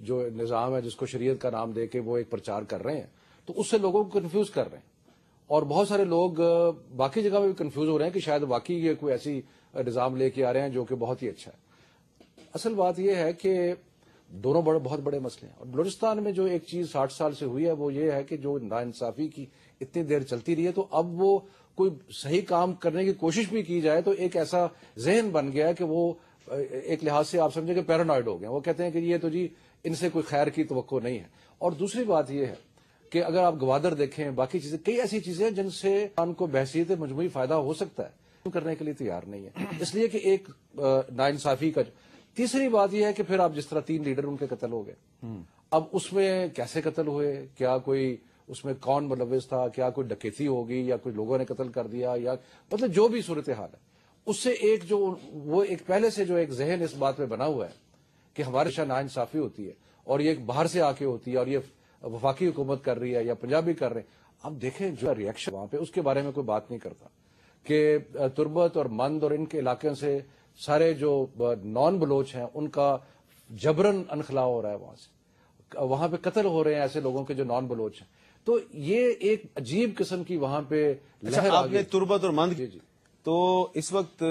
جو نظام ہے جس کو شریعت کا نام دے کے وہ ایک پرچار کر رہے ہیں، تو اس سے لوگوں کو کنفیوز کر رہے ہیں، اور بہت سارے لوگ باقی جگہ میں بھی کنفیوز ہو رہے ہیں کہ شاید واقعی یہ کوئی ایسی نظام لے کے آ رہے ہیں جو کہ بہت ہی اچھا ہے۔ اصل بات یہ ہے کہ دونوں بہت بڑے مسئلے ہیں، اور بلوچستان میں جو ایک چیز 60 سال سے ہوئی ہے وہ یہ ہے کہ جو ناانصافی کی اتنی دیر چلتی رہی ہے، تو اب وہ کوئی صحیح کام کرنے کی کوشش بھی کی جائے تو ایک ایسا ذہن بن گیا ہے کہ وہ ایک لحاظ سے آپ سمجھیں کہ پیرانوائڈ ہو گئے، وہ کہتے ہیں کہ یہ تو جی ان سے کوئی خیر کی توقع نہیں ہے۔ اور دوسری بات یہ ہے کہ اگر آپ گوادر دیکھیں، باقی چیزیں، کئی ایسی چیزیں ہیں جن سے ان کو بحثیت مجموعی فائدہ ہو سکتا ہے، کرنے کے لیے تیار نہیں ہے، اس لیے کہ ایک ناانصافی کا۔ تیسری بات یہ ہے کہ پھر آپ جس طرح 3 لیڈر ان کے قتل ہو گئے، اب اس میں کیسے قتل ہوئے، کیا کوئی اس میں کون ملوث تھا، کیا کوئی ڈکیتی ہوگی یا کوئی لوگوں نے قتل کر دیا، یا مطلب جو بھی صورتحال ہے، اس سے ایک جو وہ ایک پہلے سے جو ایک ذہن اس بات پہ بنا ہوا ہے کہ ہمارے شاہ ناانصافی ہوتی ہے اور یہ باہر سے آ کے ہوتی ہے اور یہ وفاقی حکومت کر رہی ہے یا پنجابی کر رہے ہیں۔ اب دیکھیں جو ریئیکشن وہاں پہ، اس کے بارے میں کوئی بات نہیں کرتا کہ تربت اور مند اور ان کے علاقے سے سارے جو نان بلوچ ہیں ان کا جبرن انخلا ہو رہا ہے، وہاں پہ قتل ہو رہے ہیں ایسے لوگوں کے جو نان بلوچ ہیں، تو یہ ایک عجیب قسم کی وہاں پہ لہر آپ نے تربت اور مند جی تو اس وقت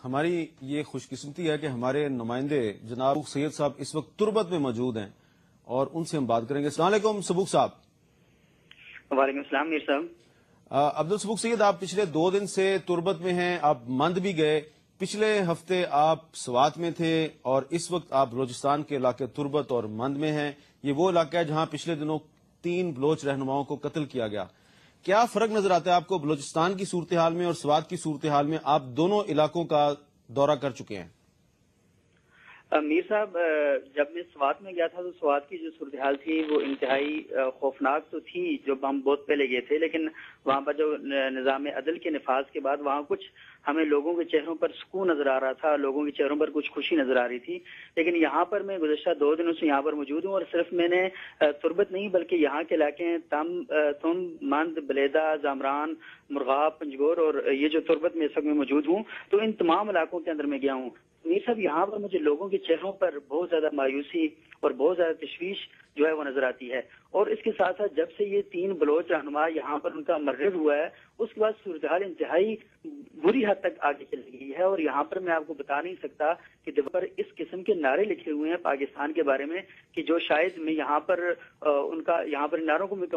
ہماری یہ خوش قسمتی ہے کہ ہمارے نمائندے جناب سید صاحب اس وقت تربت میں موجود ہیں اور ان سے ہم بات کریں گے۔ السلام علیکم سبوق صاحب۔ وعلیکم السلام میر صاحب۔ عبد السبوق سید، آپ پچھلے 2 دن سے تربت میں ہیں، آپ مند بھی گئے، پچھلے ہفتے آپ سوات میں تھے اور اس وقت آپ بلوچستان کے علاقے تربت اور مند میں ہیں۔ یہ وہ علاقہ ہے جہاں پچھلے دنوں 3 بلوچ رہنماؤں کو قتل کیا گیا۔ کیا فرق نظر آتا ہے آپ کو بلوچستان کی صورتحال میں اور سوات کی صورتحال میں؟ آپ دونوں علاقوں کا دورہ کر چکے ہیں۔ میر صاحب، جب میں سوات میں گیا تھا تو سوات کی جو صورتحال تھی وہ انتہائی خوفناک تو تھی، جو ہم بہت پہلے گئے تھے، لیکن وہاں پر جو نظام عدل کے نفاذ کے بعد وہاں کچھ ہمیں لوگوں کے چہروں پر سکون نظر آ رہا تھا، لوگوں کے چہروں پر کچھ خوشی نظر آ رہی تھی۔ لیکن یہاں پر میں گزشتہ 2 دنوں سے یہاں پر موجود ہوں اور صرف میں نے تربت نہیں بلکہ یہاں کے علاقے ہیں تم، مند، بلیدہ، زامران، مرغاب، پنجگور اور یہ جو تربت میں اس وقت میں موجود ہوں، تو ان تمام علاقوں کے اندر میں گیا ہوں۔ میر صاحب، یہاں پر مجھے لوگوں کے چہروں پر بہت زیادہ مایوسی اور بہت زیادہ تشویش جو ہے وہ نظر آتی ہے، اور اس کے ساتھ ساتھ جب سے یہ 3 بلوچ رہنما یہاں پر ان کا مرر ہوا ہے اس کے بعد صورتحال انتہائی بری حد تک آگے چلی گئی ہے۔ اور یہاں پر میں آپ کو بتا نہیں سکتا کہ دیوار پر اس قسم کے نعرے لکھے ہوئے ہیں پاکستان کے بارے میں کہ جو شاید میں یہاں پر ان کا یہاں پر نعروں کو میں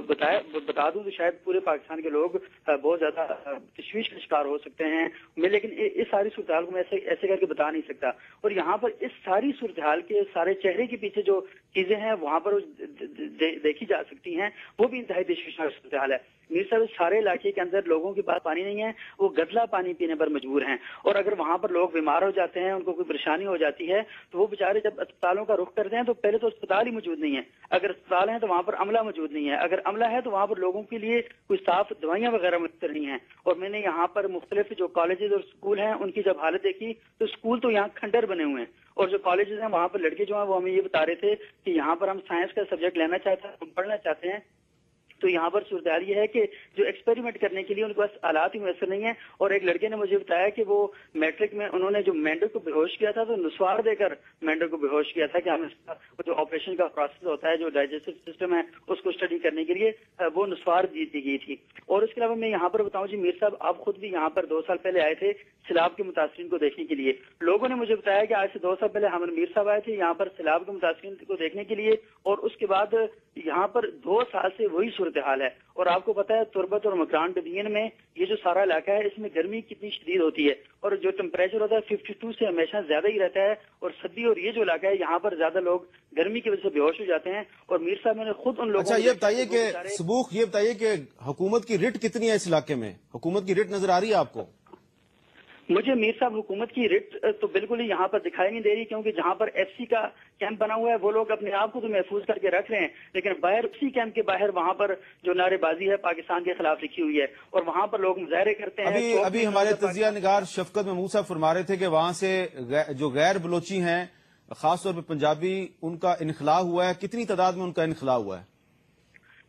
بتا دوں تو شاید پورے پاکستان کے لوگ بہت زیادہ تشویش کا شکار ہو سکتے ہیں، لیکن اس ساری صورتحال کو میں ایسے کر کے بتا نہیں سکتا۔ اور یہاں پر اس ساری صورتحال کے سارے چہرے کے پیچھے جو چیزیں ہیں وہاں پر دیکھی جا سکتی ہیں وہ بھی انتہائی تشویشناک صورتحال ہے۔ میر صاحب، سارے علاقے کے اندر لوگوں کے پاس پانی نہیں ہے، وہ گدلا پانی پینے پر مجبور ہیں، اور اگر وہاں پر لوگ بیمار ہو جاتے ہیں، ان کو کوئی پریشانی ہو جاتی ہے تو وہ بیچارے جب اسپتالوں کا رخ کرتے ہیں تو پہلے تو اسپتال ہی موجود نہیں ہے، اگر اسپتال ہیں تو وہاں پر عملہ موجود نہیں ہے، اگر عملہ ہے تو وہاں پر لوگوں کے لیے کوئی صاف دوائیاں وغیرہ میسر نہیں ہیں۔ اور میں نے یہاں پر مختلف جو کالجز اور اسکول ہیں ان کی جب حالت دیکھی تو اسکول تو یہاں کھنڈر بنے ہوئے ہیں، اور جو کالجز ہیں وہاں پر لڑکے جو ہیں وہ ہمیں یہ بتا رہے تھے کہ یہاں پر ہم سائنس کا سبجیکٹ لینا چاہتے ہیں، ہم پڑھنا چاہتے ہیں، تو یہاں پر صورتحال یہ ہے کہ جو ایکسپیریمنٹ کرنے کے لیے ان کے پاس آلات ہی میسر نہیں ہیں۔ اور ایک لڑکے نے مجھے بتایا کہ وہ میٹرک میں انہوں نے جو مینڈو کو بیہوش کیا تھا تو نسوار دے کر مینڈو کو بیہوش کیا تھا کہ ہم اس کا جو آپریشن کا پروسیس ہوتا ہے، جو ڈائجسٹو سسٹم ہے، اس کو اسٹڈی کرنے کے لیے وہ نسوار دی گئی تھی۔ اور اس کے علاوہ میں یہاں پر بتاؤں جی میر صاحب، آپ خود بھی یہاں پر 2 سال پہلے آئے تھے سیلاب کے متاثرین کو دیکھنے کے لیے۔ لوگوں نے مجھے بتایا کہ آج سے 2 سال پہلے ہم میر صاحب آئے تھے یہاں پر سیلاب کے متاثرین کو دیکھنے کے لیے، اور اس کے بعد یہاں پر 2 سال سے وہی صورتحال ہے۔ اور آپ کو پتا ہے تربت اور مکران ڈویژن میں یہ جو سارا علاقہ ہے اس میں گرمی کتنی شدید ہوتی ہے، اور جو ٹمپریچر ہوتا ہے 52 سے ہمیشہ زیادہ ہی رہتا ہے، اور سردی اور یہ جو علاقہ ہے یہاں پر زیادہ لوگ گرمی کی وجہ سے بے ہوش ہو جاتے ہیں۔ اور میر صاحب، میں نے خود ان لوگوں یہ بتائیے کہ سبوق، یہ بتائیے کہ حکومت کی رٹ کتنی ہے اس علاقے میں؟ حکومت کی رٹ نظر آ رہی ہے آپ کو؟ مجھے میر صاحب حکومت کی رٹ تو بالکل ہی یہاں پر دکھائی نہیں دے رہی، کیونکہ جہاں پر ایف سی کا کیمپ بنا ہوا ہے وہ لوگ اپنے آپ کو تو محفوظ کر کے رکھ رہے ہیں، لیکن باہر اسی کیمپ کے باہر وہاں پر جو نعرے بازی ہے پاکستان کے خلاف لکھی ہوئی ہے، اور وہاں پر لوگ مظاہرے کرتے ہیں۔ ابھی ہمارے تجزیہ نگار شفقت محمود صاحب فرما رہے تھے کہ وہاں سے جو غیر بلوچی ہیں، خاص طور پہ پنجابی، ان کا انخلاء ہوا ہے۔ کتنی تعداد میں ان کا انخلاء ہوا ہے؟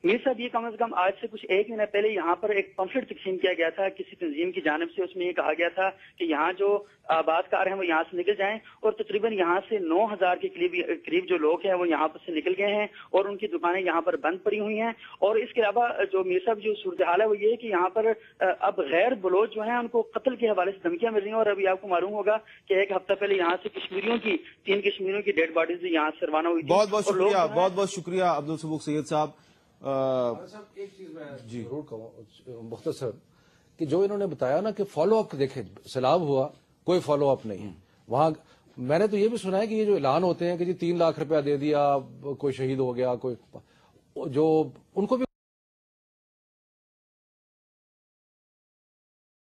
میر صاحب یہ کم از کم آج سے کچھ 1 مہینہ پہلے یہاں پر ایک پمفلٹ تقسیم کیا گیا تھا کسی تنظیم کی جانب سے. اس میں یہ کہا گیا تھا کہ یہاں جو آباد کار ہیں وہ یہاں سے نکل جائیں, اور تقریباً یہاں سے 9000 کے قریب جو لوگ ہیں وہ یہاں پر سے نکل گئے ہیں اور ان کی دکانیں یہاں پر بند پڑی ہوئی ہیں. اور اس کے علاوہ جو میر صاحب جو صورتحال ہے وہ یہ ہے کہ یہاں پر اب غیر بلوچ جو ہیں ان کو قتل کے حوالے سے دھمکیاں مل رہی ہیں. اور ابھی آپ کو معلوم ہوگا کہ 1 ہفتہ پہلے یہاں سے 3 کشمیریوں کی ڈیڈ باڈیز یہاں سے روانہ ہوئی تھی. بہت بہت شکریہ, بہت بہت شکریہ عبدالصبوق سید صاحب. ایک چیز میں ضرور کہوں مختصر کہ جو انہوں نے بتایا نا کہ فالو اپ دیکھیں, سیلاب ہوا کوئی فالو اپ نہیں وہاں. میں نے تو یہ بھی سنا ہے کہ یہ جو اعلان ہوتے ہیں کہ جی 3 لاکھ روپیہ دے دیا, کوئی شہید ہو گیا, کوئی جو ان کو بھی